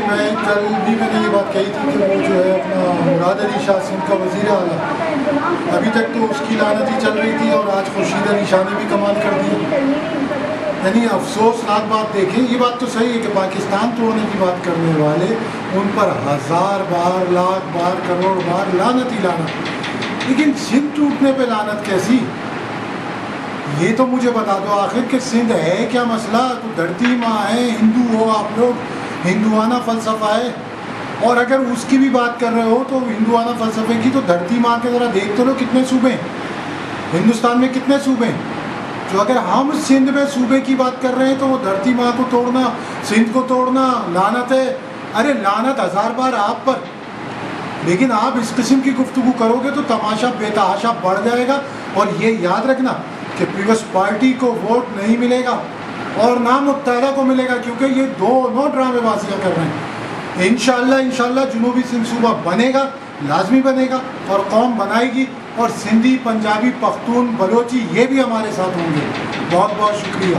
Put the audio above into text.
میں نے یہ بات کہی تھی کہ وہ جو ہے اپنا مراد علی شاہ سندھ کا وزیر اعلیٰ، ابھی تک تو اس کی لعنت ہی چل رہی تھی اور آج خورشید علی شاہ نے بھی کمال کر دیا. یعنی افسوسناک بات دیکھیں، یہ بات تو صحیح ہے کہ پاکستان توڑنے کی بات کرنے والے ان پر 1000 بار، لاکھ بار، کروڑ بار لعنت ہی لعنت، لیکن سندھ ٹوٹنے پہ لعنت کیسی؟ یہ تو مجھے بتا دو آخر کہ سندھ ہے کیا مسئلہ؟ تو دھرتی ماں ہے، ہندو ہو آپ لوگ، ہندوانہ فلسفہ ہے، اور اگر اس کی بھی بات کر رہے ہو تو ہندوانہ فلسفے کی تو دھرتی ماں کے ذرا دیکھ تو لو کتنے صوبے ہیں ہندوستان میں، کتنے صوبے ہیں؟ جو اگر ہم سندھ میں صوبے کی بات کر رہے ہیں تو وہ دھرتی ماں کو توڑنا، سندھ کو توڑنا لعنت ہے. ارے لعنت 1000 بار آپ پر، لیکن آپ اس قسم کی گفتگو کرو گے تو تماشا بے تحاشا بڑھ جائے گا. اور یہ یاد رکھنا کہ پیپلز پارٹی کو ووٹ نہیں ملے گا اور نہ متحدہ کو ملے گا، کیونکہ یہ دونوں ڈرامے بازیاں کر رہے ہیں. انشاءاللہ جنوبی سندھ صوبہ بنے گا، لازمی بنے گا، اور قوم بنائے گی، اور سندھی، پنجابی، پختون، بلوچی یہ بھی ہمارے ساتھ ہوں گے. بہت بہت شکریہ.